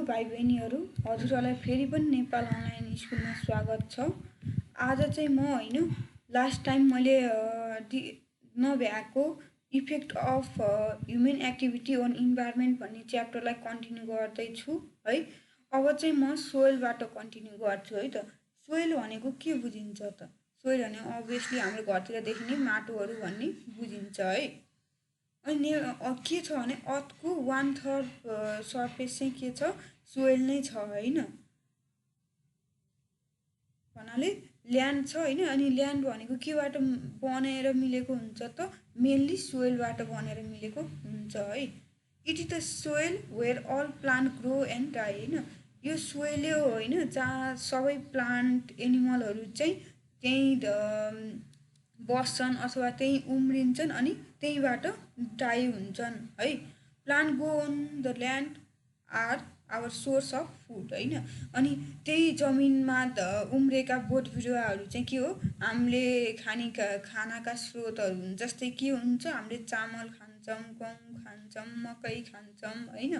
भाइ बहिनीहरू, हजुरहरूलाई फेरि पनि नेपाल अनलाइन स्कुलमा स्वागत छ। आज चाहिँ म लास्ट टाइम मैले नभ्याएको effect of human activity on environment भन्ने च्याप्टरलाई कन्टिन्यू गर्दैछु है। अब चाहिँ म सोइलबाट कन्टिन्यू गर्छु है त। सोइल भनेको के बुझिन्छ त? सोइल भने अभियसली हाम्रो घरतिर देखिने माटोहरू भन्ने बुझिन्छ है। अनि के छ भने अर्थको 1/3 सर्फेस चाहिँ के छ? सोइल नै छ होइन। भन्नाले ल्यान्ड छ होइन। अनि ल्यान्ड भनेको केबाट बनेर मिलेको हुन्छ त? मेनली सोइलबाट बनेर मिलेको हुन्छ है। It is the soil where all plant grow and die होइन। यो सोइलै हो होइन जहाँ सबै प्लान्ट एनिमलहरू चाहिँ त्यहीँ बस्छन् अथवा त्यहीँ उम्रिन्छन् अनि त्यहीँबाट डाई हुन्छन् है। Plant go on the land are our source of food होइन। अनि त्यही जमिनमा उम्रेका बोट बिरुवाहरू चाहिँ के हो? हामीले खानाका स्रोतहरू हुन्। जस्तै के हुन्छ? हामीले चामल खान्छौँ, गहुँ खान्छौँ, मकै खान्छौँ होइन।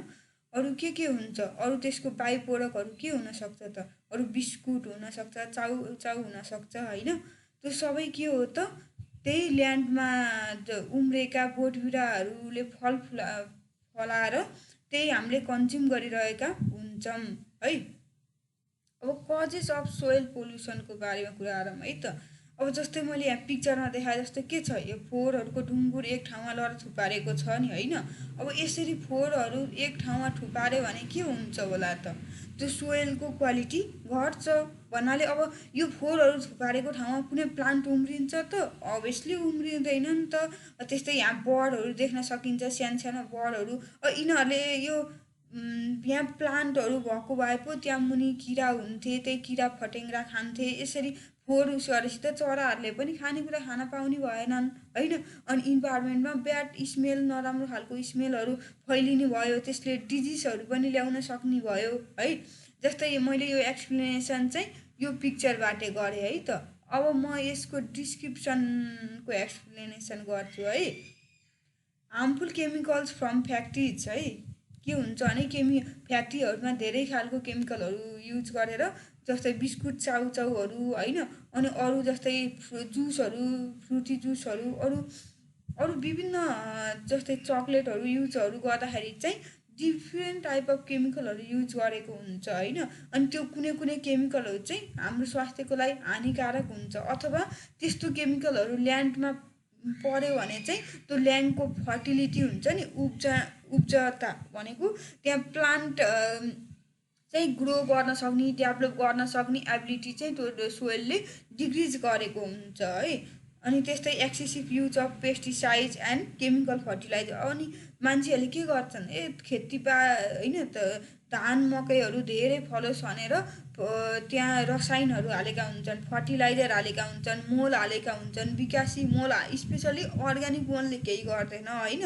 अरू के हुन्छ? अरू त्यसको बाई प्रोडक्टहरू के हुनसक्छ त? अरू बिस्कुट हुनसक्छ, चाउ हुनसक्छ होइन। त्यो सबै के हो त? त्यही ल्यान्डमा उम्रेका बोट बिरुवाहरूले फलाएर त्यही हामीले कन्ज्युम गरिरहेका हुन्छौँ है। अब कजेस अफ सोइल पोल्युसनको बारेमा कुरा गरौँ है त। अब जस्तै मैले यहाँ पिक्चरमा देखाए जस्तो के छ? यो फोहोरहरूको ढुङ्गुर एक ठाउँमा लएर थुपारेको छ नि होइन। अब यसरी फोहोरहरू एक ठाउँमा थुपार्यो भने के हुन्छ होला त? त्यो सोइलको क्वालिटी घट्छ। भन्नाले अब यो फोहोरहरू थुपारेको ठाउँमा कुनै प्लान्ट उम्रिन्छ त? अभियसली उम्रिँदैन नि त। त्यस्तै यहाँ बर्डहरू देख्न सकिन्छ, सानो सानो बर्डहरू। यिनीहरूले यो यहाँ प्लान्टहरू भएको भए पो त्यहाँ मुनि किरा हुन्थे, त्यही किरा फटेङ्ग्रा खान्थे। यसरी फोहोर उस गरेपछि त चराहरूले पनि खानेकुरा खान पाउने भएनन् होइन। अनि इन्भाइरोमेन्टमा ब्याड स्मेल, नराम्रो खालको स्मेलहरू फैलिने भयो। त्यसले डिजिजहरू पनि ल्याउन सक्ने भयो है। जस्तै मैले यो एक्सप्लेनेसन चाहिँ यो पिक्चरबाट गरेँ है त। अब म यसको डिस्क्रिप्सनको एक्सप्लेनेसन गर्छु है। हार्मफुल केमिकल्स फ्रम फ्याक्ट्रिज है। के हुन्छ भने फ्याक्ट्रीहरूमा धेरै खालको केमिकलहरू युज गरेर जस्तै बिस्कुट चाउहरू होइन। अनि अरू जस्तै जुसहरू, फ्रुटी जुसहरू, अरू विभिन्न जस्तै चक्लेटहरू युजहरू गर्दाखेरि चाहिँ डिफ्रेन्ट टाइप अफ केमिकलहरू युज गरेको हुन्छ होइन। अनि त्यो कुनै केमिकलहरू चाहिँ हाम्रो स्वास्थ्यको लागि हानिकारक हुन्छ। अथवा त्यस्तो केमिकलहरू ल्यान्डमा पऱ्यो भने चाहिँ त्यो ल्यान्डको फर्टिलिटी हुन्छ नि, उब्जता भनेको त्यहाँ प्लान्ट चाहिँ ग्रो गर्न सक्ने, डेभलप गर्न सक्ने एबिलिटी चाहिँ त्यो सोइलले डिक्रिज गरेको हुन्छ है। अनि त्यस्तै excessive use of pesticides and chemical fertilizer. अनि मान्छेहरूले के गर्छन्? होइन त धान मकैहरू धेरै फलोस् भनेर त्यहाँ रसायनहरू हालेका हुन्छन्, फर्टिलाइजर हालेका हुन्छन्, मल हालेका हुन्छन्। विकासी मल स्पेसली अर्ग्यानिक मलले केही गर्दैन होइन।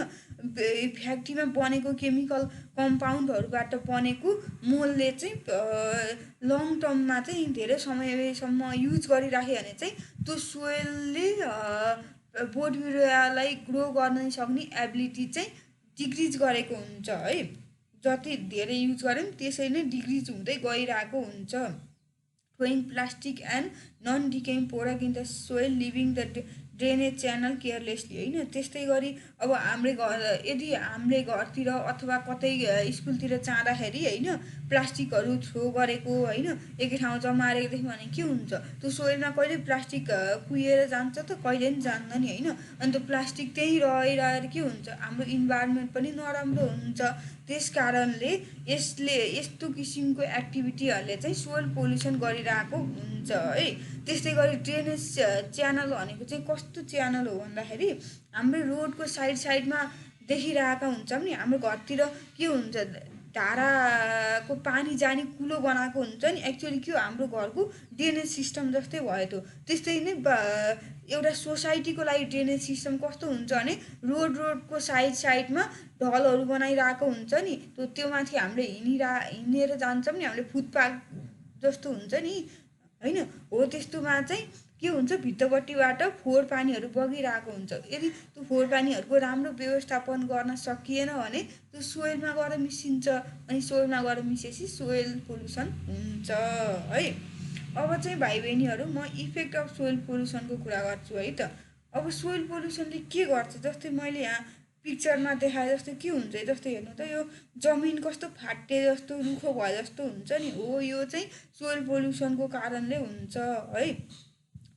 फ्याक्ट्रीमा बनेको केमिकल कम्पाउन्डहरूबाट बनेको मलले चाहिँ लङ टर्ममा चाहिँ धेरै समयसम्म युज गरिराख्यो भने चाहिँ त्यो सोइलले बोट बिरुवालाई ग्रो गर्न सक्ने एबिलिटी चाहिँ डिक्रिज गरेको हुन्छ है। जति धेरै युज गऱ्यो नि त्यसै नै डिक्रिज हुँदै गइरहेको हुन्छ। Throwing plastic and non decaying product in the soil, leaving the drainage channel carelessly होइन। त्यस्तै गरी अब यदि हामीले घरतिर अथवा कतै स्कुलतिर जाँदाखेरि होइन प्लास्टिकहरू थ्रो गरेको होइन एकै ठाउँ जमारेको देख्यो भने के हुन्छ? त्यो सोइलमा कहिले प्लास्टिक कुहिएर जान्छ त? कहिले पनि जान्दैन नि होइन। अनि त्यो प्लास्टिक त्यहीँ रहिरहेर के हुन्छ? हाम्रो इन्भाइरोमेन्ट पनि नराम्रो हुन्छ। त्यस कारणले यस्तो किसिमको एक्टिभिटीहरूले चाहिँ सोइल पोल्युसन गरिरहेको हुन्छ है। त्यस्तै गरी ड्रेनेज च्यानल भनेको चाहिँ कस्तो च्यानल हो भन्दाखेरि हाम्रो रोडको साइडमा देखिरहेका हुन्छौँ नि। हाम्रो घरतिर के हुन्छ? धाराको पानी जाने कुलो बनाएको हुन्छ नि। एक्चुअली के हो? हाम्रो घरको ड्रेनेज सिस्टम जस्तै भयो त्यो। त्यस्तै नै एउटा सोसाइटीको लागि ड्रेनेज सिस्टम कस्तो हुन्छ भने रोडको साइडमा ढलहरू बनाइरहेको हुन्छ नि। त्यो माथि हामीले हिँडेर जान्छौँ नि, हामीले फुटपाथ जस्तो हुन्छ नि होइन। हो त्यस्तोमा चाहिँ के हुन्छ भित्तपट्टिबाट फोहोर पानीहरू बगिरहेको हुन्छ। यदि त्यो फोहोर पानीहरूको राम्रो व्यवस्थापन गर्न सकिएन भने त्यो सोइलमा गएर मिसिन्छ, अनि सोइलमा गएर मिसेपछि सोइल पोल्युसन हुन्छ है। अब चाहिँ भाइ बहिनीहरू म इफेक्ट अफ सोइल पोल्युसनको कुरा गर्छु है त। अब सोइल पोल्युसनले के गर्छ, जस्तै मैले यहाँ पिक्चरमा देखाए जस्तो के हुन्छ, जस्तै हेर्नु त यो जमिन कस्तो फाटे जस्तो रुखो भए जस्तो हुन्छ नि, हो यो चाहिँ सोइल पोल्युसनको कारणले हुन्छ है।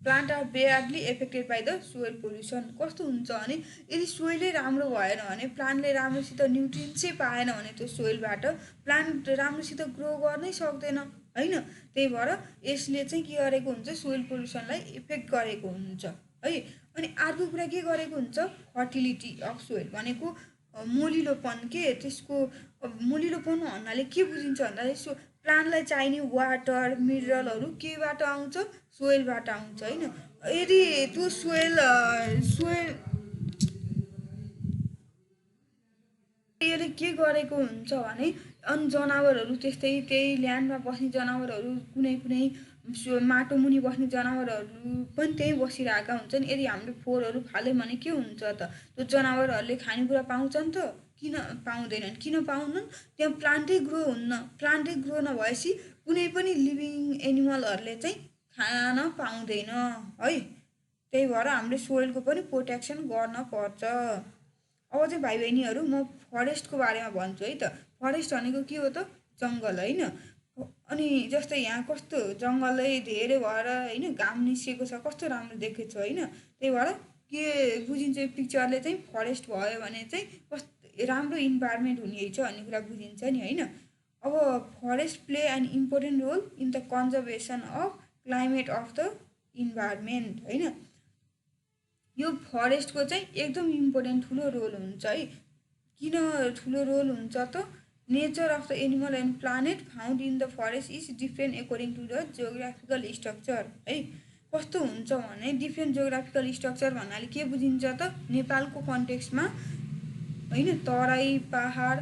Plant are badly affected by the soil pollution. कस्तो हुन्छ भने यदि सोइलै राम्रो भएन भने, प्लान्टले राम्रोसित न्युट्रिन्ट्सै पाएन भने त्यो सोइलबाट प्लान्ट राम्रोसित ग्रो गर्नै सक्दैन होइन। त्यही भएर यसले चाहिँ के गरेको हुन्छ, सोइल पोल्युसनलाई इफेक्ट गरेको हुन्छ है। अनि अर्को कुरा के गरेको हुन्छ, फर्टिलिटी अफ सोइल भनेको मोलिलोपन। के त्यसको मोलिलोपन भन्नाले के बुझिन्छ भन्दाखेरि प्लान्टलाई चाहिने वाटर मिनरलहरू केबाट आउँछ, सोइलबाट आउँछ होइन। यदि त्यो सोइल यसले के गरेको हुन्छ भने अनि जनावरहरू त्यस्तै त्यही ल्यान्डमा बस्ने जनावरहरू, कुनै कुनै माटो मुनि बस्ने जनावरहरू पनि त्यहीँ बसिरहेका हुन्छन्। यदि हामीले फोहोरहरू फाल्यौँ भने के हुन्छ त, त्यो जनावरहरूले खानेकुरा पाउँछन् त, किन पाउँदैनन्, किन पाउनन्, त्यहाँ प्लान्टै ग्रो हुन्न। प्लान्टै ग्रो नभएपछि कुनै पनि लिभिङ एनिमलहरूले चाहिँ खान पाउँदैन है। त्यही भएर हामीले सोइलको पनि प्रोटेक्सन गर्न पर्छ। अब चाहिँ भाइ बहिनीहरू म फरेस्टको बारेमा भन्छु है त। फरेस्ट भनेको के हो त, जङ्गल होइन। अनि जस्तै यहाँ कस्तो जङ्गलै धेरै भएर होइन घाम निस्केको छ, कस्तो राम्रो देखेको छ होइन। त्यही भएर के बुझिन्छ यो पिक्चरले चाहिँ, फरेस्ट भयो भने चाहिँ कस्तो राम्रो इन्भाइरोमेन्ट हुने रहेछ भन्ने कुरा बुझिन्छ नि होइन। अब forest play an important role in the conservation of climate of the environment होइन। यो फरेस्टको चाहिँ एकदम इम्पोर्टेन्ट ठुलो रोल हुन्छ है। किन ठुलो रोल हुन्छ त, nature of the animal and planet found in the forest is different according to the geographical structure है। कस्तो हुन्छ भने डिफ्रेन्ट जियोग्राफिकल स्ट्रक्चर भन्नाले के बुझिन्छ त, नेपालको कन्टेक्स्टमा होइन तराई, पहाड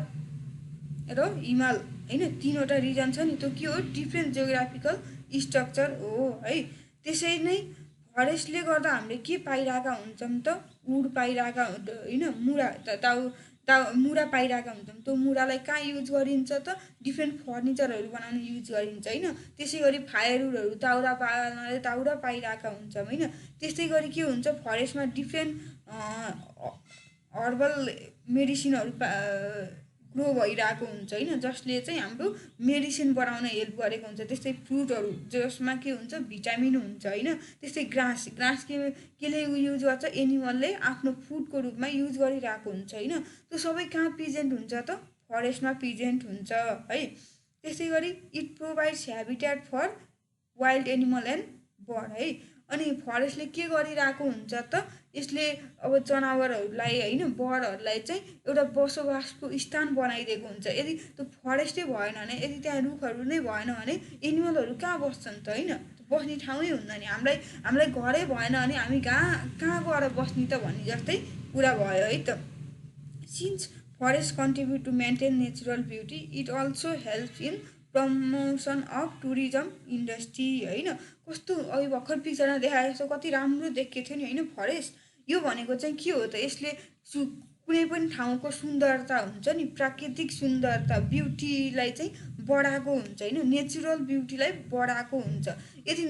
र हिमाल होइन तीनवटा रिजन छ नि, त्यो के हो, डिफ्रेन्ट जियोग्राफिकल स्ट्रक्चर हो है। त्यसै नै फरेस्टले गर्दा हामीले के पाइरहेका हुन्छौँ त, वुड पाइरहेका होइन, मुरा पाइरहेका हुन्छौँ। त्यो मुरालाई कहाँ युज गरिन्छ त, डिफ्रेन्ट फर्निचरहरू बनाउन युज गरिन्छ होइन। त्यसै गरी फायरवुडहरू दाउरा पाइरहेका हुन्छौँ होइन। त्यस्तै गरी के हुन्छ, फरेस्टमा डिफ्रेन्ट हर्बल मेडिसिनहरू ग्रो भइरहेको हुन्छ होइन, जसले चाहिँ हाम्रो मेडिसिन बनाउन हेल्प गरेको हुन्छ। त्यस्तै फ्रुटहरू जसमा के हुन्छ, भिटामिन हुन्छ होइन। त्यस्तै ग्रास केले युज गर्छ, एनिमलले आफ्नो फुडको रूपमा युज गरिरहेको हुन्छ होइन। त्यो सबै कहाँ प्रेजेन्ट हुन्छ त, फरेस्टमा प्रेजेन्ट हुन्छ है। त्यसै गरी it provides habitat for wild animal and bird है। अनि फरेस्टले के गरिरहेको हुन्छ त, यसले अब जनावरहरूलाई होइन बर्डहरूलाई चाहिँ एउटा बसोबासको स्थान बनाइदिएको हुन्छ। यदि त्यो फरेस्टै भएन भने, यदि त्यहाँ रुखहरू नै भएन भने एनिमलहरू कहाँ बस्छन् त होइन, बस्ने ठाउँै हुन्न नि। हामीलाई घरै भएन भने हामी कहाँ गएर बस्ने त भन्ने जस्तै कुरा भयो है त। Since forest contribute to maintain natural beauty, it also helps in promotion of tourism industry होइन। कस्तो अघि भर्खर पिक्चरमा देखाएको जस्तो कति राम्रो देखेको थियो नि होइन फरेस्ट। यो भनेको चाहिँ के हो त, यसले कुनै पनि ठाउँको सुन्दरता हुन्छ नि, प्राकृतिक सुन्दरता ब्युटीलाई चाहिँ बढाएको हुन्छ होइन, नेचुरल ब्युटीलाई बढाएको हुन्छ। यदि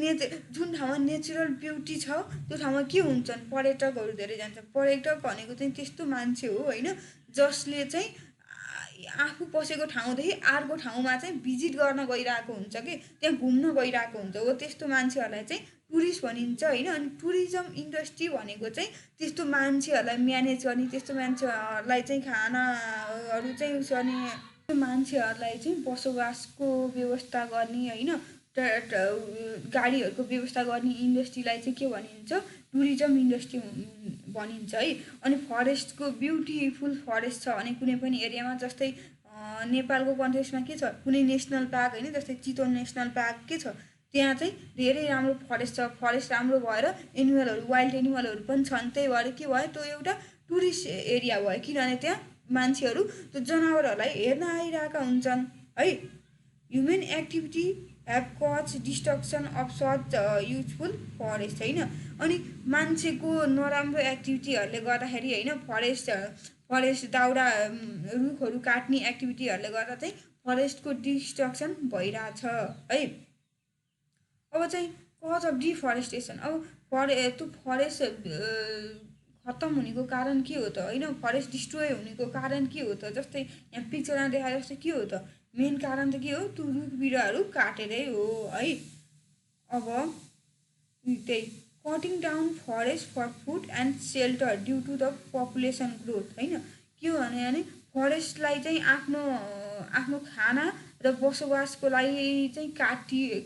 जुन ठाउँमा नेचुरल ब्युटी छ त्यो ठाउँमा के हुन्छन्, पर्यटकहरू धेरै जान्छन्। पर्यटक भनेको चाहिँ त्यस्तो मान्छे हो होइन, जसले चाहिँ आफू बसेको ठाउँदेखि अर्को ठाउँमा चाहिँ भिजिट गर्न गइरहेको हुन्छ कि त्यहाँ घुम्न गइरहेको हुन्छ, हो त्यस्तो मान्छेहरूलाई चाहिँ टुरिस्ट भनिन्छ होइन। अनि टुरिज्म इन्डस्ट्री भनेको चाहिँ त्यस्तो मान्छेहरूलाई म्यानेज गर्ने, त्यस्तो मान्छेहरूलाई चाहिँ खानाहरू चाहिँ उस गर्ने, मान्छेहरूलाई चाहिँ बसोबासको व्यवस्था गर्ने होइन, गाडीहरूको व्यवस्था गर्ने इन्डस्ट्रीलाई चाहिँ के भनिन्छ, टुरिज्म इन्डस्ट्री भनिन्छ है। अनि फरेस्टको ब्युटिफुल फरेस्ट छ भने कुनै पनि एरियामा, जस्तै नेपालको कन्टेक्स्टमा के छ, कुनै नेसनल पार्क होइन, जस्तै चितवन नेसनल पार्क के छ, त्यहाँ चाहिँ धेरै राम्रो फरेस्ट छ। फरेस्ट राम्रो भएर एनिमलहरू, वाइल्ड एनिमलहरू पनि छन्। त्यही भएर के भयो, त्यो एउटा टुरिस्ट एरिया भयो, किनभने त्यहाँ मान्छेहरू त्यो जनावरहरूलाई हेर्न आइरहेका हुन्छन् है। Human activity have caused destruction of such useful forest हैन। अनि मान्छेको नराम्रो एक्टिभिटीहरूले गर्दाखेरि हैन फरेस्ट दाउरा रुखहरू काट्ने एक्टिभिटीहरूले गर्दा चाहिँ फरेस्टको डिस्ट्रक्सन भइरहेछ है। अब चाहिँ कज अफ डिफरेस्टेसन, अब त्यो फरेस्ट खत्तम हुनेको कारण के हो त होइन, फरेस्ट डिस्ट्रोय हुनेको कारण के हो त, जस्तै यहाँ पिक्चरमा देखाए जस्तो के हो त, मेन कारण त के हो, त्यो रुख बिरुवाहरू काटेरै हो है। अब त्यही cutting down forest for food and shelter due to the population growth होइन, के हो भने फरेस्टलाई चाहिँ आफ्नो खाना र बसोबासको लागि चाहिँ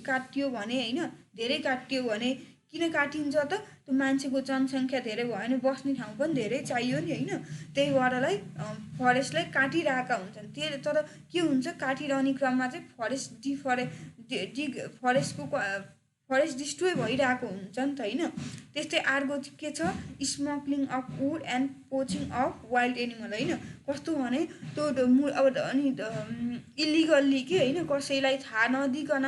काटियो भने होइन, धेरै काटियो भने, किन काटिन्छ त, त्यो मान्छेको जनसङ्ख्या धेरै भयो भने बस्ने ठाउँ पनि धेरै चाहियो नि होइन, त्यही भएरलाई फरेस्टलाई काटिरहेका हुन्छन्। तर के हुन्छ, काटिरहने क्रममा चाहिँ फरेस्ट डिस्ट्रोय भइरहेको हुन्छ नि त होइन। त्यस्तै अर्को के छ, smuggling of would and poaching of wild animal होइन, कस्तो भने त्यो अब अनि इलिगल्ली के होइन, कसैलाई थाहा नदिकन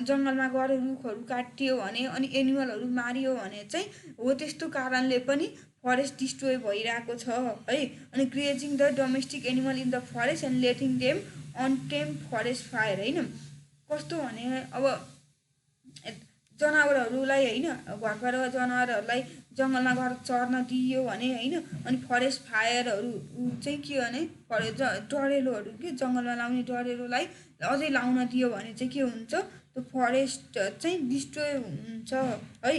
जङ्गलमा गएर रुखहरू काटियो भने अनि एनिमलहरू मारियो भने चाहिँ हो, त्यस्तो कारणले पनि फरेस्ट डिस्ट्रोय भइरहेको छ है। अनि grazing the domestic animal in the forest and letting them untame forest fire होइन, कस्तो भने अब जनावरहरूलाई होइन, घरबाट जनावरहरूलाई जङ्गलमा गएर चर्न दियो भने होइन, अनि फरेस्ट फायरहरू चाहिँ के भने डढेलोहरू के जङ्गलमा लाउने डढेलोलाई अझै लाउन दियो भने चाहिँ के हुन्छ, त्यो फरेस्ट चाहिँ डिस्ट्रोय हुन्छ है।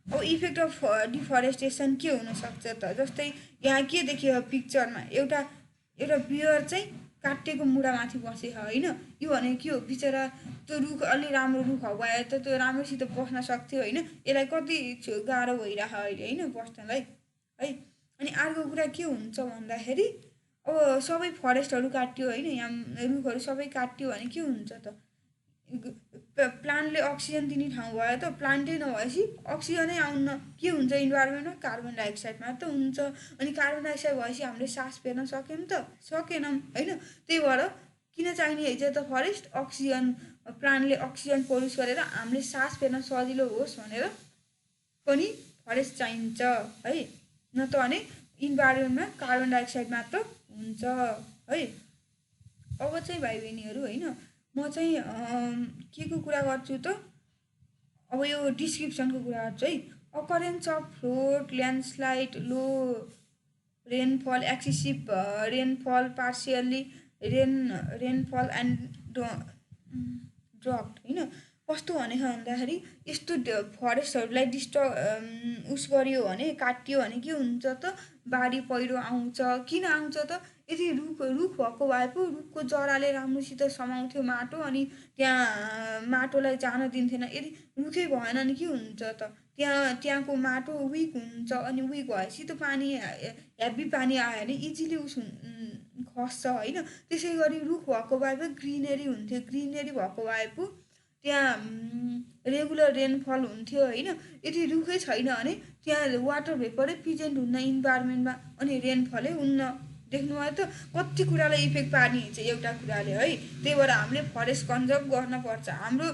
अब इफेक्ट अफ डिफरेस्टेसन के हुनसक्छ त, जस्तै यहाँ के देखियो पिक्चरमा, एउटा बियर चाहिँ काटेको मुढामाथि बसे होइन, यो भने के हो, बिचरा त्यो रुख अलि राम्रो रुख भए त त्यो राम्रोसित बस्न सक्थ्यो होइन, यसलाई कति गाह्रो भइरह अहिले होइन बस्नलाई है। अनि अर्को कुरा के हुन्छ भन्दाखेरि, अब सबै फरेस्टहरू काट्यो होइन, यहाँ रुखहरू सबै काट्यो भने के हुन्छ त, प्लान्टले अक्सिजन दिने ठाउँ भयो त, प्लान्टै नभएपछि अक्सिजनै आउन के हुन्छ, इन्भाइरोमेन्टमा कार्बन डाइअक्साइड मात्र हुन्छ, अनि कार्बन डाइअक्साइड भएपछि हामीले सास फेर्न सक्यौँ त सकेनौँ होइन। त्यही भएर किन चाहिने हिज त फरेस्ट, अक्सिजन, प्लान्टले अक्सिजन प्रड्युस गरेर हामीले सास फेर्न सजिलो होस् भनेर पनि फरेस्ट चाहिन्छ है, न त भने इन्भाइरोमेन्टमा कार्बन डाइअक्साइड मात्र हुन्छ है। अब चाहिँ भाइ बहिनीहरू होइन, म चाहिँ के को कुरा गर्छु त, अब यो डिस्क्रिप्सनको कुरा गर्छु है। Occurrence of flood, landslide, low rainfall, excessive rainfall, partially rainfall and drought होइन, कस्तो भने भन्दाखेरि यस्तो फरेस्टहरूलाई उस गरियो भने, काटियो भने के हुन्छ त, बाढी पहिरो आउँछ। किन आउँछ त, यदि रुख भएको भए पो रुखको जराले राम्रोसित समाउँथ्यो माटो, अनि त्यहाँ माटोलाई जान दिन्थेन। यदि रुखै भएन भने के हुन्छ त, त्यहाँको माटो विक हुन्छ, अनि विक भएपछि त पानी हेभी पानी आयो भने इजिली खस्छ होइन। त्यसै गरी रुख भएको भए पो ग्रिनेरी हुन्थ्यो, ग्रिनेरी भएको भए पो त्यहाँ रेगुलर रेनफल हुन्थ्यो होइन। यदि रुखै छैन भने त्यहाँ वाटर भेपरै प्रेजेन्ट हुन्न इन्भाइरोमेन्टमा, अनि रेनफलै हुन्न। देख्नुभयो त कति कुरालाई इफेक्ट पार्ने हुन्छ एउटा कुराले है। त्यही भएर हामीले फरेस्ट कन्जर्भ गर्नुपर्छ। हाम्रो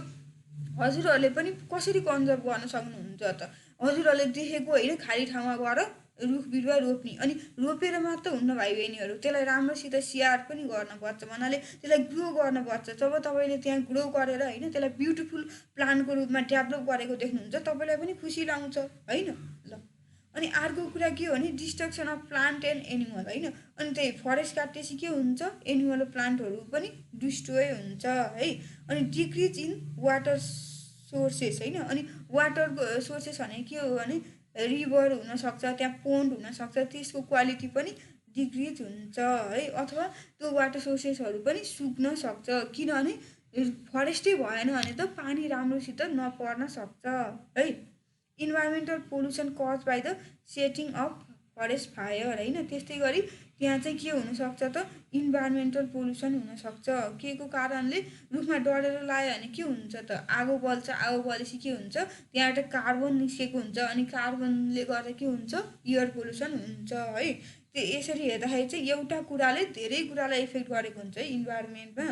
हजुरहरूले पनि कसरी कन्जर्भ गर्न सक्नुहुन्छ त, हजुरहरूले देखेको होइन खाली ठाउँमा गएर रुख बिरुवा रोप्ने, अनि रोपेर मात्र हुन्न भाइ बहिनीहरू, त्यसलाई राम्रोसित स्याहार पनि गर्नुपर्छ, भन्नाले त्यसलाई ग्रो गर्नुपर्छ। जब तपाईँले त्यहाँ ग्रो गरेर होइन त्यसलाई ब्युटिफुल प्लान्टको रूपमा डेभलप गरेको देख्नुहुन्छ, तपाईँलाई पनि खुसी लाग्छ होइन। ल अनि अर्को कुरा के हो भने destruction of plant and animal होइन, अनि त्यही फरेस्ट काटेपछि के हुन्छ, एनिमल प्लान्टहरू पनि डिस्ट्रोय हुन्छ है। अनि डिक्रिज इन वाटर सोर्सेस होइन, अनि वाटरको सोर्सेस भने के हो भने रिभर हुनसक्छ, त्यहाँ पोन्ड हुनसक्छ, त्यसको क्वालिटी पनि डिक्रिज हुन्छ है, अथवा त्यो वाटर सोर्सेसहरू पनि सुक्न सक्छ, किनभने फरेस्टै भएन भने त पानी राम्रोसित नपर्न सक्छ है। Environmental pollution cause by the setting of forest fire होइन, त्यस्तै गरी त्यहाँ चाहिँ के हुनसक्छ त, इन्भाइरोमेन्टल पोल्युसन हुनसक्छ। के को कारणले, रुखमा डढेर लायो भने के हुन्छ त, आगो बल्छ, आगो बलेपछि के हुन्छ, त्यहाँबाट कार्बन निस्केको हुन्छ, अनि कार्बनले गर्दा के हुन्छ, एयर पोल्युसन हुन्छ है। त्यो यसरी हेर्दाखेरि चाहिँ एउटा कुराले धेरै कुरालाई इफेक्ट गरेको हुन्छ है इन्भाइरोमेन्टमा।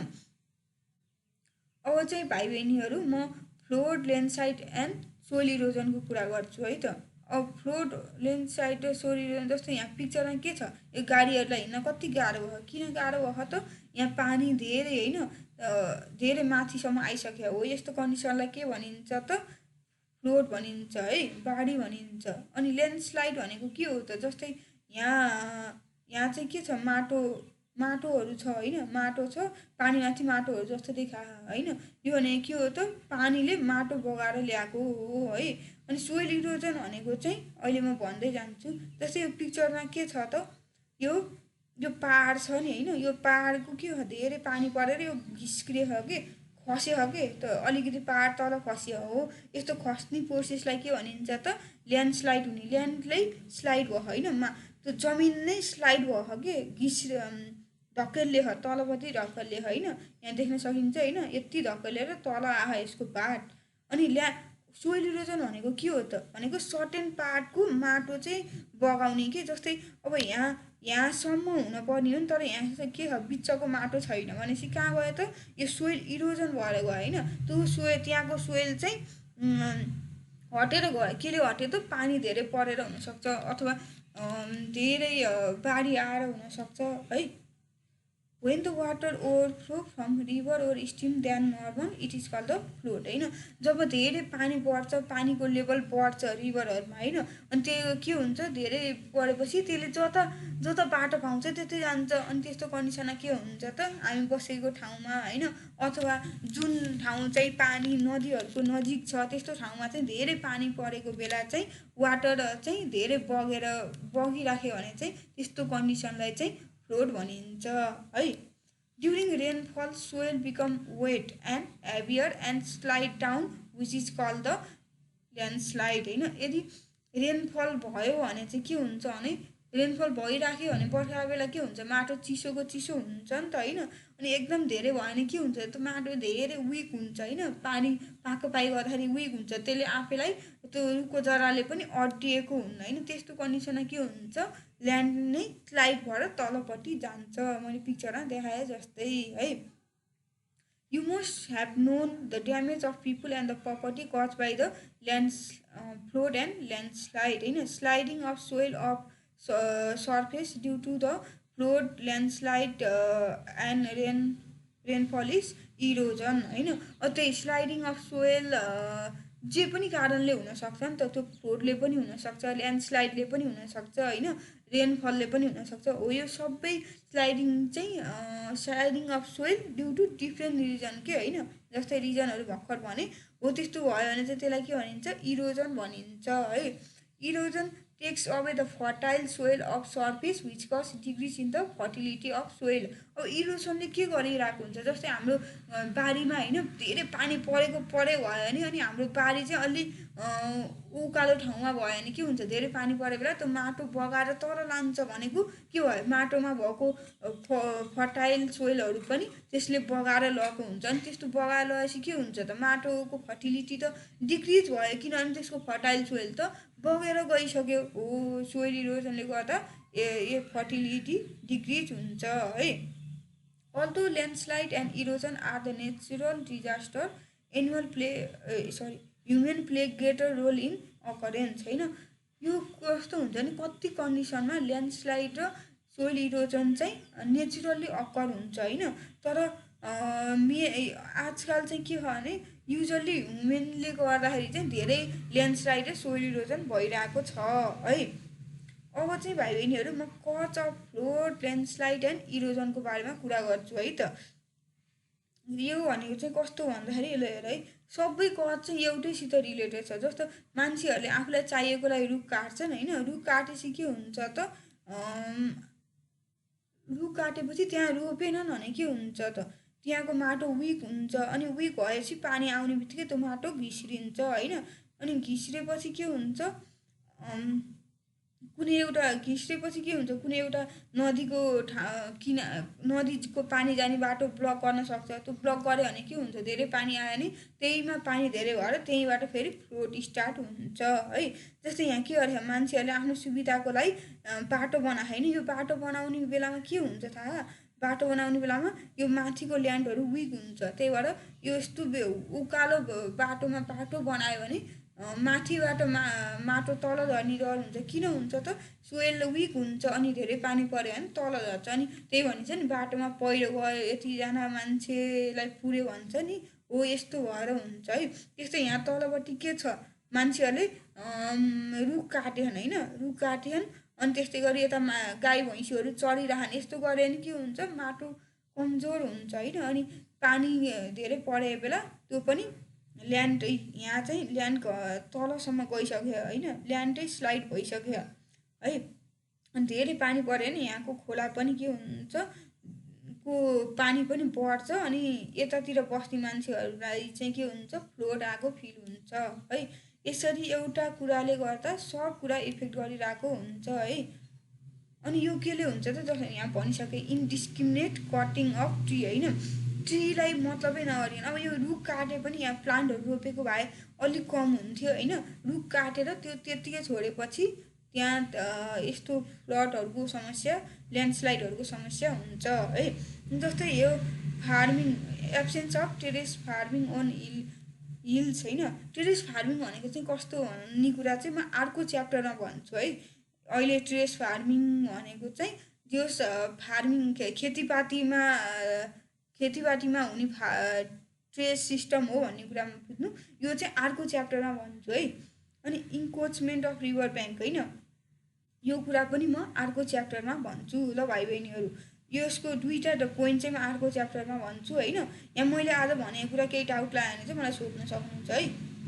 अब अब चाहिँ भाइ बहिनीहरू म फ्लोड ल्यान्डस्लाइड एन्ड सोइल इरोजनको कुरा गर्छु है त। अब फ्लोड ल्यान्डस्लाइड र सोइल इरोजन जस्तो यहाँ पिक्चरमा के छ, यो गाडीहरूलाई हिँड्न कति गाह्रो भयो, किन गाह्रो भयो त, यहाँ पानी धेरै होइन धेरै माथिसम्म आइसक्यो हो, यस्तो कन्डिसनलाई के भनिन्छ त, फ्लोड भनिन्छ है, बाढी भनिन्छ। अनि ल्यान्डस्लाइड भनेको के हो त, जस्तै यहाँ चाहिँ के छ, माटोहरू छ होइन, माटो छ, पानीमाथि माटोहरू जस्तो देखा होइन, यो भनेको के हो त, पानीले माटो बगाएर ल्याएको हो है। अनि सोइल इरोजन भनेको चाहिँ अहिले म भन्दै जान्छु। जस्तै यो पिक्चरमा के छ त, यो पहाड छ नि होइन, यो पहाडको के हो, धेरै पानी परेर यो घिस्क्रियो हो कि खस्यो हो कि, त अलिकति पहाड तल खस्यो हो, यस्तो खस्ने प्रोसेसलाई के भनिन्छ त, ल्यान्डस्लाइड हुने, ल्यान्डलाई स्लाइड भयो होइन, त्यो जमिन नै स्लाइड भयो हो कि धकेलले हो, तलपट्टि धकेलले होइन, यहाँ देख्न सकिन्छ होइन, यति धकेलेर तल आयो यसको पार्ट। अनि सोइल इरोजन भनेको के हो त भनेको सर्टेन पार्टको माटो चाहिँ बगाउने के, जस्तै अब यहाँसम्म हुनुपर्ने हो नि, तर यहाँ चाहिँ के छ, बिचको माटो छैन भनेपछि कहाँ गयो त, यो सोइल इरोजन भएर गयो होइन। त्यो त्यहाँको सोइल चाहिँ हटेर गयो, केले हट्यो त, पानी धेरै परेर हुनसक्छ अथवा धेरै बाढी आएर हुनसक्छ है। When the water overflow from river or stream than normal, it is called the flood होइन। जब धेरै पानी बढ्छ, पानीको लेभल बढ्छ रिभरहरूमा होइन, अनि त्यो के हुन्छ, धेरै बढेपछि त्यसले जता बाटो पाउँछ त्यतै जान्छ। अनि त्यस्तो कन्डिसनमा के हुन्छ त, हामी बसेको ठाउँमा होइन, अथवा जुन ठाउँ चाहिँ पानी नदीहरूको नजिक छ त्यस्तो ठाउँमा चाहिँ धेरै पानी परेको बेला चाहिँ वाटर चाहिँ धेरै बगिराख्यो भने चाहिँ त्यस्तो कन्डिसनलाई चाहिँ फ्लोड भनिन्छ है। During rainfall soil become wet and heavier and slide down which is called the landslide होइन। यदि रेनफल भयो भने चाहिँ के हुन्छ भने, रेनफल भइराख्यो भने बर्खा बेला के हुन्छ, माटो चिसो हुन्छ नि त होइन, अनि एकदम धेरै भयो भने के हुन्छ, त्यो माटो धेरै विक हुन्छ होइन, पानी पाइ गर्दाखेरि विक हुन्छ, त्यसले आफैलाई त्यो रुखको जराले पनि अड्डिएको हुन्न होइन। त्यस्तो कन्डिसनमा के हुन्छ, ल्यान्ड नै स्लाइड भएर तलपट्टि जान्छ, मैले पिक्चरमा देखाएँ जस्तै है। You must have known the damage of people and the property caused by the flood and landslide होइन। Sliding of soil of surface due to the flood, landslide and rainfall is erosion होइन। त्यही sliding of soil जे पनि कारणले हुनसक्छ नि त, त्यो फ्लोडले पनि हुनसक्छ, ल्यान्डस्लाइडले पनि हुनसक्छ होइन, रेनफलले पनि हुनसक्छ हो। यो सबै sliding of soil due to different reason के होइन, जस्तै रिजनहरू भर्खर भने हो, त्यस्तो भयो भने चाहिँ त्यसलाई के भनिन्छ, इरोजन भनिन्छ है। Erosion takes away the fertile soil of surface which cause decrease in the fertility of soil. अब इरोजनले के गरिरहेको हुन्छ, जस्तै हाम्रो बारीमा होइन धेरै पानी पऱ्यो भयो भने, अनि हाम्रो बारी चाहिँ अलि उकालो ठाउँमा भयो भने के हुन्छ, धेरै पानी परेको बेला त्यो माटो बगाएर तर लान्छ भनेको के भयो, माटोमा भएको फर्टाइल सोइलहरू पनि त्यसले बगाएर लगेको हुन्छ। अनि त्यस्तो बगाएर लगेपछि के हुन्छ त, माटोको फर्टिलिटी त डिक्रिज भयो, किनभने त्यसको फर्टाइल सोइल त बगेर गइसक्यो हो। सोइल इरोजनले गर्दा फर्टिलिटी डिक्रिज हुन्छ है। Although landslide and erosion are the natural disaster, human play greater role in occurrence होइन। यो कस्तो हुन्छ नि, कति कन्डिसनमा ल्यान्डस्लाइड र सोइल इरोजन चाहिँ नेचुरल्ली अकर हुन्छ होइन, तर आजकल चाहिँ के भयो भने युजल्ली ह्युमेनले गर्दाखेरि चाहिँ धेरै ल्यान्डस्लाइड र सोइल इरोजन भइरहेको छ है। अब चाहिँ भाइ बहिनीहरू म cause of flood, landslide and इरोजनको बारेमा कुरा गर्छु है त। यो भनेको चाहिँ कस्तो भन्दाखेरि ल हेर है, सबै कज चाहिँ एउटैसित रिलेटेड छ। जस्तो मान्छेहरूले आफूलाई चाहिएकोलाई रुख काट्छन् होइन, रुख काटेपछि के हुन्छ त, रुख काटेपछि त्यहाँ रोपेनन् भने के हुन्छ त, त्यहाँको माटो विक हुन्छ, अनि विक भएपछि पानी आउने बित्तिकै त्यो माटो घिस्रिन्छ होइन। अनि घिस्रेपछि के हुन्छ, कुनै एउटा नदीको नदीको पानी जाने बाटो ब्लक गर्न सक्छ। त्यो ब्लक गऱ्यो भने के हुन्छ, धेरै पानी आयो भने त्यहीमा पानी धेरै भएर त्यहीँबाट फेरि फ्लोड स्टार्ट हुन्छ है। जस्तै यहाँ के गरे, मान्छेहरूले आफ्नो सुविधाको लागि बाटो बनाए होइन, यो बाटो बनाउने बेलामा के हुन्छ थाहा, बाटो बनाउने बेलामा यो माथिको ल्यान्डहरू विक हुन्छ, त्यही भएर यो यस्तो उकालो बाटोमा बाटो बनायो भने माथिबाट माटो तल झर्ने डर हुन्छ। किन हुन्छ त? सोइल विक हुन्छ अनि धेरै पानी पऱ्यो भने तल झर्छ। अनि त्यही भनिन्छ नि, बाटोमा पहिरो गयो यतिजना मान्छेलाई पुऱ्यो भन्छ नि, हो यस्तो भएर हुन्छ है। त्यस्तै यहाँ तलपट्टि के छ, मान्छेहरूले रुख काटेछन् होइन, रुख काटेछन् अनि त्यस्तै गरी यता गाई भैँसीहरू चरिरहन्। यस्तो गऱ्यो भने के हुन्छ, माटो कमजोर हुन्छ होइन। अनि पानी धेरै परे बेला त्यो पनि ल्यान्ड यहाँ चाहिँ ल्यान्ड तलसम्म गइसक्यो होइन, ल्यान्डै स्लाइड भइसक्यो है। अनि धेरै पानी पऱ्यो भने यहाँको खोला पनि के हुन्छ, पानी पनि बढ्छ अनि यतातिर बस्ने मान्छेहरूलाई चाहिँ के हुन्छ, फ्लोड आएको फिल हुन्छ है। यसरी एउटा कुराले गर्दा सब कुरा इफेक्ट गरिरहेको हुन्छ है। अनि यो केले हुन्छ त, जस्तो यहाँ भनिसके, इन्डिस्क्रिमिनेट कटिङ अफ ट्री होइन, ट्रीलाई मतलबै नगरिकन। अब यो रुख काटे पनि यहाँ प्लान्टहरू रोपेको भए अलिक कम हुन्थ्यो होइन। रुख काटेर त्यो त्यत्तिकै छोडेपछि त्यहाँ यस्तो फ्लडहरूको समस्या, ल्यान्डस्लाइडहरूको समस्या हुन्छ है। जस्तै यो farming, absence of terrace farming on hills होइन। टेरेस फार्मिङ भनेको चाहिँ कस्तो भन्ने कुरा चाहिँ म अर्को च्याप्टरमा भन्छु है। अहिले टेरेस फार्मिङ भनेको चाहिँ त्यो फार्मिङ खेतीपातीमा हुने टेरेस सिस्टम हो भन्ने कुरामा बुझ्नु। यो चाहिँ अर्को च्याप्टरमा भन्छु है। अनि इन्क्रोचमेन्ट अफ रिभर ब्याङ्क होइन, यो कुरा पनि म अर्को च्याप्टरमा भन्छु ल भाइ बहिनीहरू। यसको दुईवटा पोइन्ट चाहिँ म अर्को च्याप्टरमा भन्छु होइन। यहाँ मैले आज भनेको कुरा केही डाउट लाग्यो भने चाहिँ मलाई सोध्न सक्नुहुन्छ है।